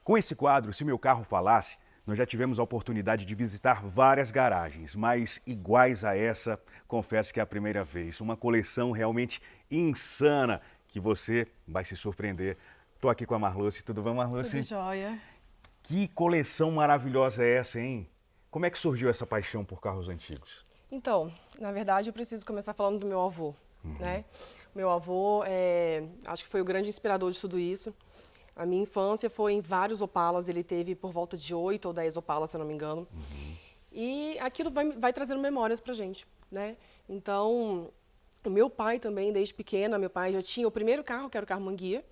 Com esse quadro, Se Meu Carro Falasse, nós já tivemos a oportunidade de visitar várias garagens, mas iguais a essa, confesso que é a primeira vez. Uma coleção realmente insana que você vai se surpreender. Estou aqui com a Marluce. Tudo bom, Marluce? Tudo jóia. Que coleção maravilhosa é essa, hein? Como é que surgiu essa paixão por carros antigos? Então, na verdade, eu preciso começar falando do meu avô, né? Meu avô, acho que foi o grande inspirador de tudo isso. A minha infância foi em vários Opalas, ele teve por volta de 8 ou 10 Opalas, se eu não me engano. E aquilo vai trazendo memórias pra gente, né? Então, o meu pai também, desde pequena, meu pai já tinha o primeiro carro, que era o carro Manguia.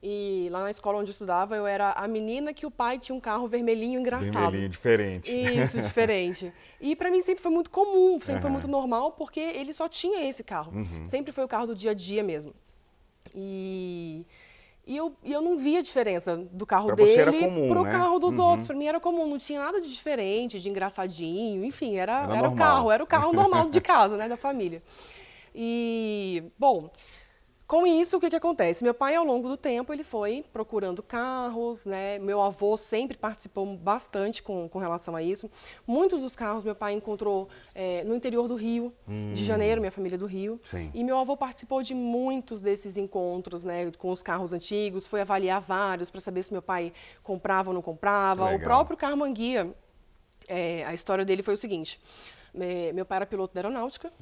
E lá na escola onde eu estudava, eu era a menina que o pai tinha um carro vermelhinho engraçado. Vermelhinho, diferente. Isso, diferente. E pra mim sempre foi muito comum, sempre foi muito normal, porque ele só tinha esse carro. Sempre foi o carro do dia a dia mesmo. E eu não via diferença do carro Pra você era dele comum, pro né? carro dos outros. Pra mim era comum, não tinha nada de diferente, de engraçadinho, enfim, era o normal. carro, era o carro normal de casa, né, da família. E, bom, com isso, o que acontece? Meu pai, ao longo do tempo, ele foi procurando carros, né? Meu avô sempre participou bastante com relação a isso. Muitos dos carros meu pai encontrou no interior do Rio de Janeiro, minha família é do Rio. Sim. E meu avô participou de muitos desses encontros, né, com os carros antigos, foi avaliar vários para saber se meu pai comprava ou não comprava. Legal. O próprio carro Manguia, a história dele foi o seguinte. Meu pai era piloto da aeronáutica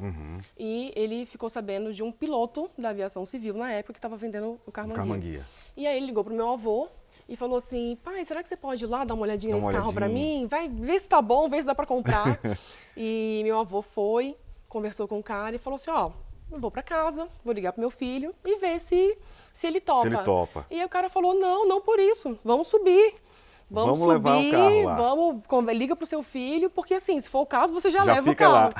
e ele ficou sabendo de um piloto da aviação civil na época que estava vendendo o carro Manguia. E aí ele ligou pro meu avô e falou assim: pai, será que você pode ir lá dar uma olhadinha nesse carro para mim? Vai ver se tá bom, ver se dá para comprar. E meu avô foi, conversou com o cara e falou assim: ó, eu vou para casa, vou ligar pro meu filho e ver se ele topa. Se ele topa. E aí o cara falou: não por isso, vamos subir. Vamos subir, levar o carro lá. Liga pro seu filho, porque assim, se for o caso, você já leva o fica carro.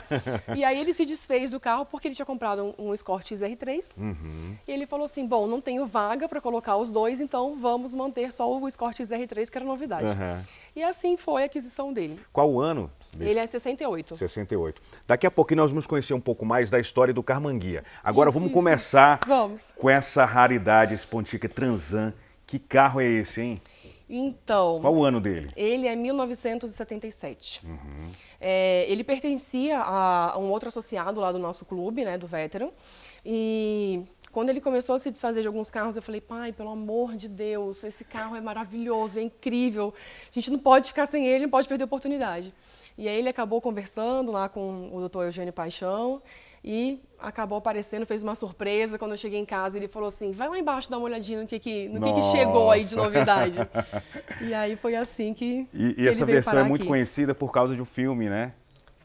lá. E aí ele se desfez do carro porque ele tinha comprado um Escort XR3. E ele falou assim, bom, não tenho vaga para colocar os dois, então vamos manter só o Escort XR3, que era novidade. E assim foi a aquisição dele. Qual o ano desse? Ele é 68. 68. Daqui a pouquinho nós vamos conhecer um pouco mais da história do carro Manguia. Agora vamos Isso. começar Vamos. com essa raridade, esse Pontiac Trans Am. Que carro é esse, hein? Então, Qual o ano dele? ele é 1977. Ele pertencia a um outro associado lá do nosso clube, né, do Veteran. E quando ele começou a se desfazer de alguns carros, eu falei, pai, pelo amor de Deus, esse carro é maravilhoso, é incrível. A gente não pode ficar sem ele, não pode perder a oportunidade. E aí ele acabou conversando lá com o Dr. Eugênio Paixão e acabou aparecendo, fez uma surpresa. Quando eu cheguei em casa, ele falou assim, vai lá embaixo dar uma olhadinha no que chegou aí de novidade. E aí foi assim que E ele essa veio versão parar é muito aqui. conhecida por causa do filme, né?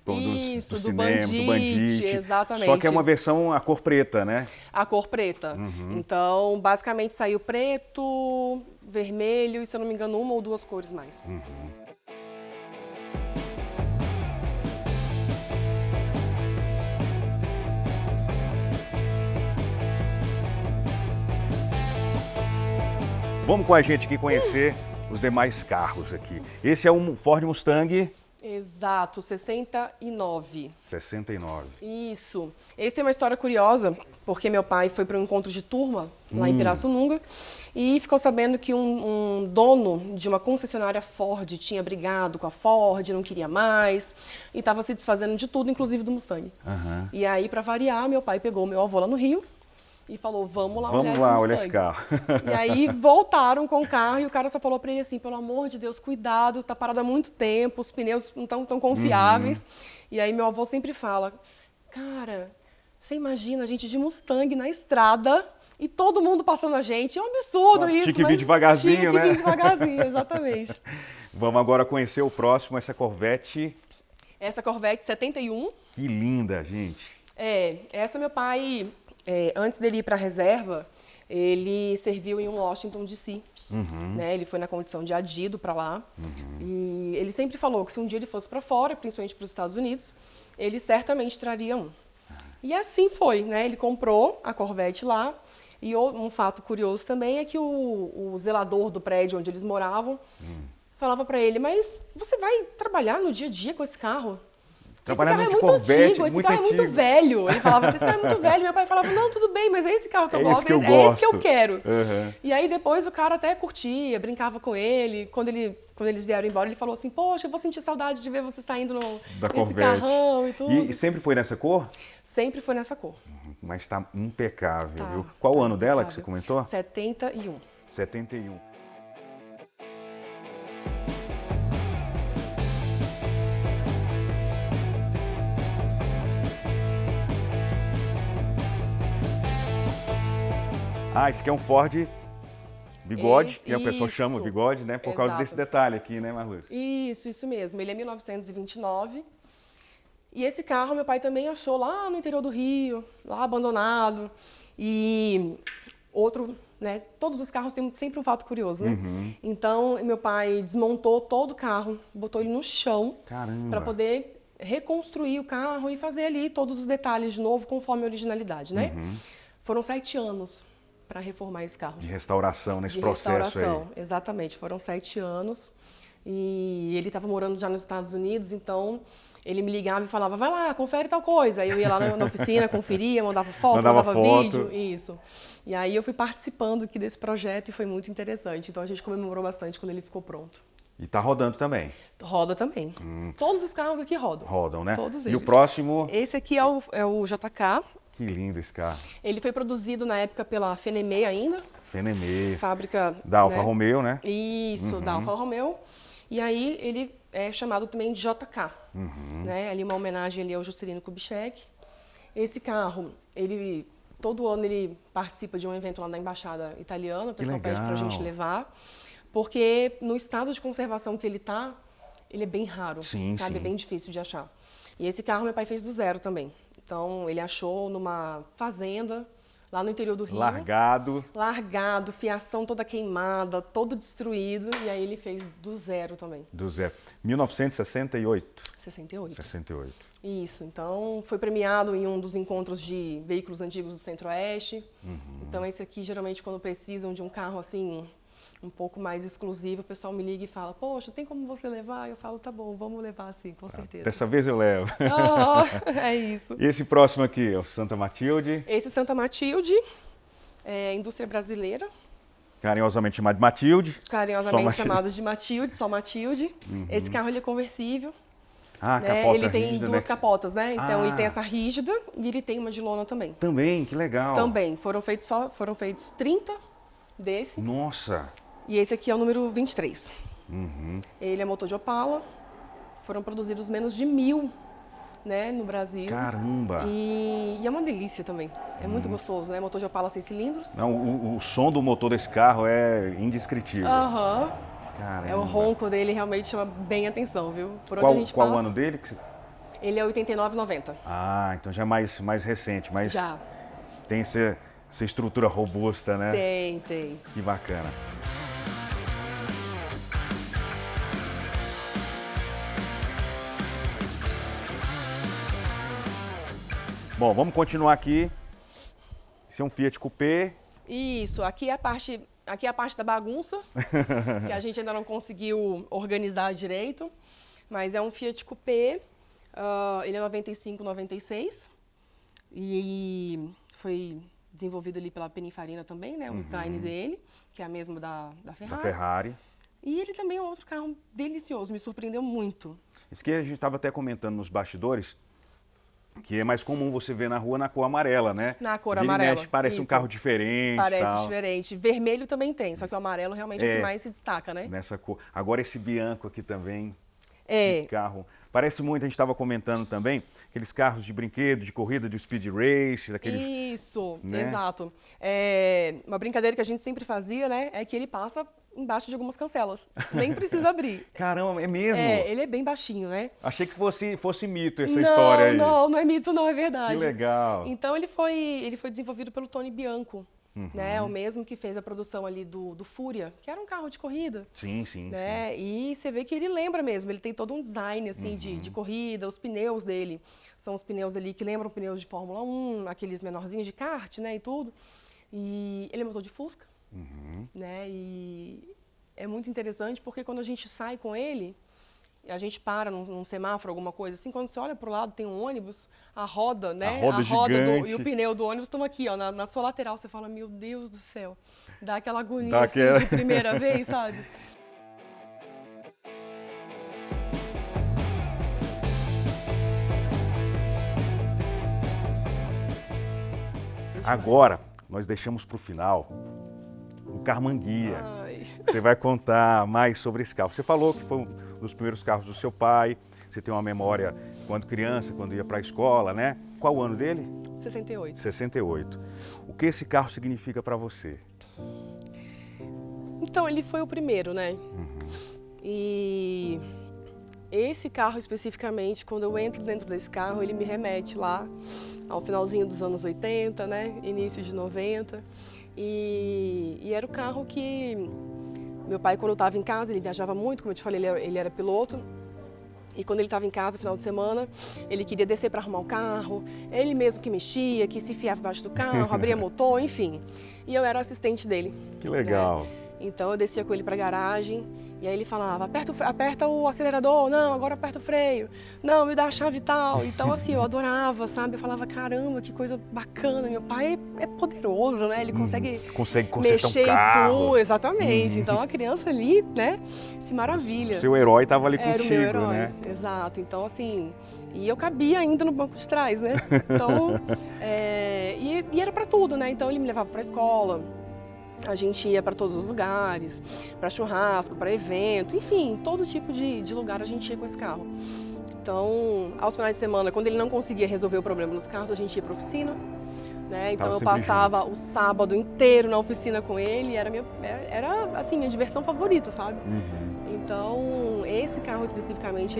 Isso, do cinema, do Bandite, Bandite. exatamente. Só que é uma versão a cor preta, né? A cor preta. Então, basicamente saiu preto, vermelho e, se eu não me engano, uma ou duas cores mais. Vamos com a gente aqui conhecer os demais carros aqui. Esse é um Ford Mustang Exato, 69. 69. Isso. Esse tem uma história curiosa, porque meu pai foi para um encontro de turma lá em Pirassununga e ficou sabendo que um dono de uma concessionária Ford tinha brigado com a Ford, não queria mais e estava se desfazendo de tudo, inclusive do Mustang. E aí, para variar, meu pai pegou meu avô lá no Rio e falou, vamos lá olhar esse carro. E aí voltaram com o carro e o cara só falou pra ele assim, pelo amor de Deus, cuidado, tá parado há muito tempo, os pneus não estão tão confiáveis. E aí meu avô sempre fala, cara, você imagina a gente de Mustang na estrada e todo mundo passando a gente, é um absurdo isso. Tinha que vir devagarzinho, né? Tinha que vir devagarzinho, exatamente. Vamos agora conhecer o próximo, essa Corvette. Essa Corvette 71. Que linda, gente. Essa meu pai... antes dele ir para a reserva, ele serviu em um Washington DC. Né? Ele foi na condição de adido para lá. E ele sempre falou que se um dia ele fosse para fora, principalmente para os Estados Unidos, ele certamente traria um. E assim foi, né? Ele comprou a Corvette lá. E um fato curioso também é que o zelador do prédio onde eles moravam falava para ele, mas você vai trabalhar no dia a dia com esse carro? Trabalhava esse de carro é muito Corvette, antigo, esse carro é muito antigo. velho. Ele falava, esse carro é muito velho. Meu pai falava, não, tudo bem, mas é esse carro que eu É esse gosto, que eu é esse que eu gosto. quero. Uhum. E aí depois o cara até curtia, brincava com ele. Quando eles vieram embora, ele falou assim, poxa, eu vou sentir saudade de ver você saindo Da nesse Corvette. carrão e tudo. E sempre foi nessa cor? Sempre foi nessa cor. Mas tá impecável, Tá, viu? Qual o tá ano dela que impecável. você comentou? 71. 71. Ah, esse aqui é um Ford bigode, e a pessoa chama Isso. bigode, né? Por causa Exato. desse detalhe aqui, né, Marluz? Isso mesmo. Ele é 1929. E esse carro meu pai também achou lá no interior do Rio, lá abandonado. E outro, né? Todos os carros têm sempre um fato curioso, né? Então, meu pai desmontou todo o carro, botou ele no chão Caramba. para poder reconstruir o carro e fazer ali todos os detalhes de novo, conforme a originalidade, né? Foram 7 anos para reformar esse carro. De restauração nesse De processo restauração, exatamente. Foram 7 anos. E ele estava morando já nos Estados Unidos, então ele me ligava e falava, vai lá, confere tal coisa. Aí eu ia lá na oficina, conferia, mandava foto, Mandava foto. vídeo, isso. E aí eu fui participando aqui desse projeto e foi muito interessante. Então a gente comemorou bastante quando ele ficou pronto. aí. E tá rodando também. Roda também. Todos os carros aqui rodam. Rodam, né? Todos E eles. o próximo... Esse aqui é o JK. Que lindo esse carro. Ele foi produzido na época pela Fenemé ainda, Fenemê. fábrica... Da Alfa né? Romeo, né? Isso, da Alfa Romeo. E aí ele é chamado também de JK, né? Ali uma homenagem ali ao Juscelino Kubitschek. Esse carro, todo ano ele participa de um evento lá na embaixada italiana, o pessoal pede pra gente levar, porque no estado de conservação que ele tá, ele é bem raro, Sim, sabe? sim. É bem difícil de achar. E esse carro meu pai fez do zero também. Então ele achou numa fazenda lá no interior do Rio. Largado, fiação toda queimada, todo destruído. E aí ele fez do zero também. Do zero. 1968. 68. 68. Isso. Então foi premiado em um dos encontros de veículos antigos do Centro-Oeste. Então esse aqui, geralmente, quando precisam de um carro assim, um pouco mais exclusivo, o pessoal me liga e fala, poxa, tem como você levar? Eu falo, tá bom, vamos levar sim, com certeza. Dessa vez eu levo. É isso. E esse próximo aqui é o Santa Matilde. Esse Santa Matilde, indústria brasileira. Carinhosamente chamado de Matilde. Carinhosamente chamados de Matilde, só Matilde. Esse carro ele é conversível. Ah, né? capota Ele tem rígida, duas né? capotas, né? Então ele tem Ah. essa rígida e ele tem uma de lona também. Também, que legal. Também. Foram feitos 30 desse. Nossa. E esse aqui é o número 23. Ele é motor de Opala. Foram produzidos menos de 1000, né, no Brasil. Caramba. E é uma delícia também. É muito gostoso, né? Motor de Opala 6 cilindros. Não, o som do motor desse carro é indescritível. Aham. Caramba. O ronco dele realmente chama bem atenção, viu? Por onde a gente Qual o passa. ano dele? Ele é 89,90. Ah, então já é mais recente, mas Já. tem essa estrutura robusta, né? Tem. Que bacana. Bom, vamos continuar aqui. Esse é um Fiat Coupé. Isso, aqui é a parte da bagunça, que a gente ainda não conseguiu organizar direito, mas é um Fiat Coupé, ele é 95, 96 e foi desenvolvido ali pela Pininfarina também, né, o design dele, que é a mesma da Ferrari. Da Ferrari. E ele também é um outro carro delicioso, me surpreendeu muito. Isso que a gente estava até comentando nos bastidores, que é mais comum você ver na rua na cor amarela, né? Na cor Vira e amarela, mexe, parece um isso. carro diferente. Parece tal. diferente. Vermelho também tem, só que o amarelo realmente é o que mais se destaca, né? Nessa cor. Agora esse Bianco aqui também. É. Que carro. Parece muito, a gente estava comentando também, aqueles carros de brinquedo, de corrida, de speed race, daqueles. Isso, né? exato. Uma brincadeira que a gente sempre fazia, né, é que ele passa embaixo de algumas cancelas. Nem precisa abrir. Caramba, é mesmo? Ele é bem baixinho, né? Achei que fosse mito essa história aí. Não é mito, não, é verdade. Que legal. Então ele foi desenvolvido pelo Tony Bianco, né? O mesmo que fez a produção ali do Fúria, que era um carro de corrida. Sim. Né? E você vê que ele lembra mesmo, ele tem todo um design assim, de corrida, os pneus dele são os pneus ali que lembram pneus de Fórmula 1, aqueles menorzinhos de kart, né, e tudo. E ele é motor de Fusca, né? E é muito interessante porque quando a gente sai com ele, e a gente para num semáforo, alguma coisa assim, quando você olha pro lado, tem um ônibus, a roda, né? A roda e o pneu do ônibus estão aqui, ó, na sua lateral. Você fala, meu Deus do céu, dá aquela agonia Dá assim, aquela... de primeira vez, sabe? Agora, nós deixamos para o final o Carmanguia. Ai. Você vai contar mais sobre esse carro. Você falou que foi um dos primeiros carros do seu pai, você tem uma memória quando criança, quando ia para a escola, né? Qual o ano dele? 68. 68. O que esse carro significa para você? Então, ele foi o primeiro, né? E esse carro especificamente, quando eu entro dentro desse carro, ele me remete lá ao finalzinho dos anos 80, né? Início de 90. E era o carro que meu pai, quando eu estava em casa, ele viajava muito, como eu te falei, ele era piloto. E quando ele estava em casa, no final de semana, ele queria descer para arrumar o carro, ele mesmo que mexia, que se enfiava embaixo do carro, abria motor, enfim. E eu era assistente dele. Que legal. Né? Então eu descia com ele para a garagem e aí ele falava, aperta o acelerador, não, agora aperta o freio, não, me dá a chave e tal. Então assim, eu adorava, sabe? Eu falava, caramba, que coisa bacana, meu pai é poderoso, né? Ele consegue consertar mexer um carro. tudo, exatamente. Então a criança ali, né, se maravilha. Seu herói estava ali Era contigo, o meu herói, né? exato. Então assim, e eu cabia ainda no banco de trás, né? Então, e era para tudo, né? Então ele me levava para a escola. A gente ia para todos os lugares, para churrasco, para evento, enfim, todo tipo de lugar a gente ia com esse carro. Então, aos finais de semana, quando ele não conseguia resolver o problema nos carros, a gente ia para a oficina. Né? Então eu passava o sábado inteiro na oficina com ele, era assim, minha diversão favorita, sabe? Então, esse carro especificamente,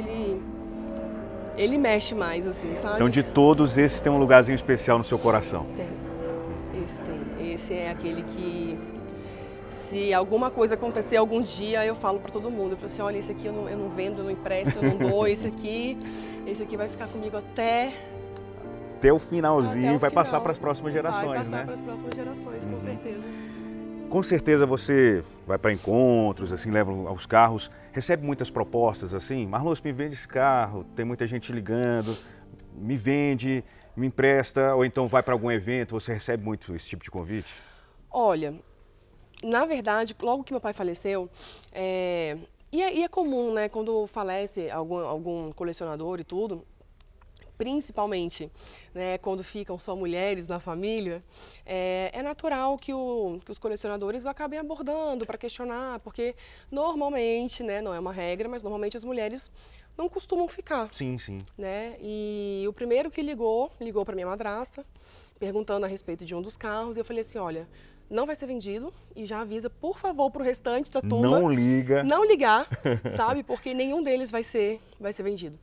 ele mexe mais, assim, sabe? Então, de todos, esse tem um lugarzinho especial no seu coração? Tem. Esse tem. Esse é aquele que, se alguma coisa acontecer algum dia, eu falo para todo mundo. Eu falo assim, olha, esse aqui eu não vendo, eu não empresto, eu não dou, esse aqui vai ficar comigo até o finalzinho, vai passar para as próximas gerações, vai passar né? para as próximas gerações, com certeza. Com certeza você vai para encontros, assim, leva os carros, recebe muitas propostas assim, Marlúcio, me vende esse carro, tem muita gente ligando, me vende, me empresta, ou então vai para algum evento, você recebe muito esse tipo de convite? Olha, na verdade, logo que meu pai faleceu, e é comum, né, quando falece algum colecionador e tudo, principalmente, né, quando ficam só mulheres na família, é natural que os colecionadores acabem abordando para questionar, porque normalmente, né, não é uma regra, mas normalmente as mulheres não costumam ficar. Sim, sim. Né? E o primeiro que ligou para minha madrasta, perguntando a respeito de um dos carros, e eu falei assim, olha, não vai ser vendido e já avisa, por favor, para o restante da turma. Não liga. Não ligar, sabe? Porque nenhum deles vai ser vendido.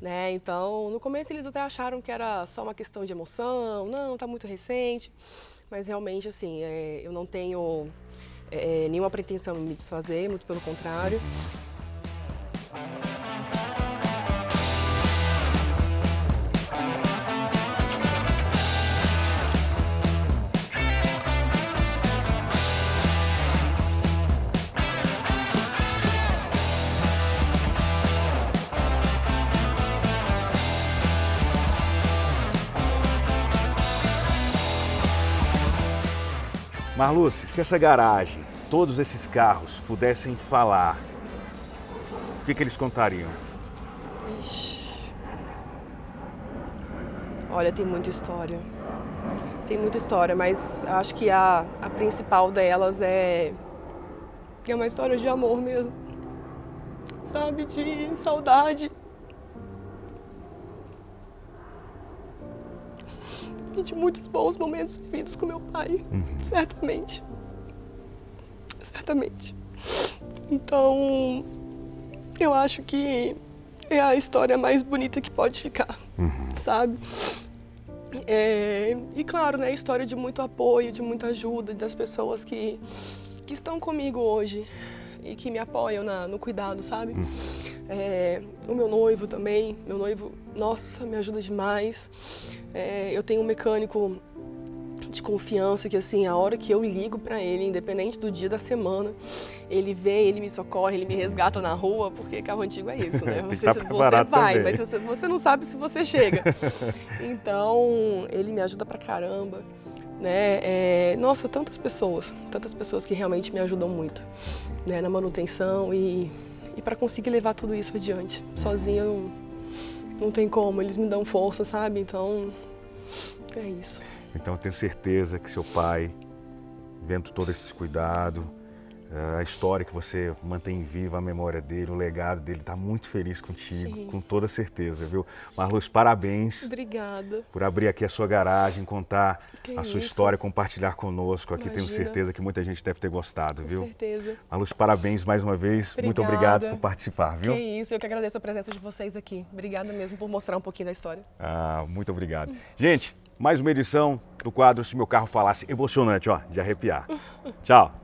Né? Então, no começo eles até acharam que era só uma questão de emoção, não, tá muito recente. Mas realmente, assim, eu não tenho nenhuma pretensão em me desfazer, muito pelo contrário. Marlúcio, se essa garagem, todos esses carros pudessem falar, o que eles contariam? Ixi. Olha, tem muita história. Tem muita história, mas acho que a principal delas é uma história de amor mesmo. Sabe? De saudade. E de muitos bons momentos vividos com meu pai, certamente. Certamente. Então, eu acho que é a história mais bonita que pode ficar, sabe? E claro, né, história de muito apoio, de muita ajuda das pessoas que estão comigo hoje e que me apoiam no cuidado, sabe? O meu noivo também, nossa, me ajuda demais. Eu tenho um mecânico de confiança que, assim, a hora que eu ligo pra ele, independente do dia da semana, ele vem, ele me socorre, ele me resgata na rua, porque carro antigo é isso, né? Tem que estar preparado vai, também. mas você não sabe se você chega. Então, ele me ajuda pra caramba, né? Nossa, tantas pessoas que realmente me ajudam muito, né? Na manutenção e para conseguir levar tudo isso adiante. Sozinha não tem como, eles me dão força, sabe? Então, é isso. Então, eu tenho certeza que seu pai, vendo todo esse cuidado, a história que você mantém viva, a memória dele, o legado dele, está muito feliz contigo, Sim. com toda certeza, viu? Marluz, parabéns. Obrigada. Por abrir aqui a sua garagem, contar Que a sua isso. história, compartilhar conosco aqui. Tenho Imagina. certeza que muita gente deve ter gostado, Com viu? certeza. Marluz, parabéns mais uma vez. Muito Obrigada. obrigado por participar, viu? Que isso, eu que agradeço a presença de vocês aqui. Obrigada mesmo por mostrar um pouquinho da história. Muito obrigado. Gente, mais uma edição do quadro Se Meu Carro Falasse. Emocionante, ó, de arrepiar. Tchau.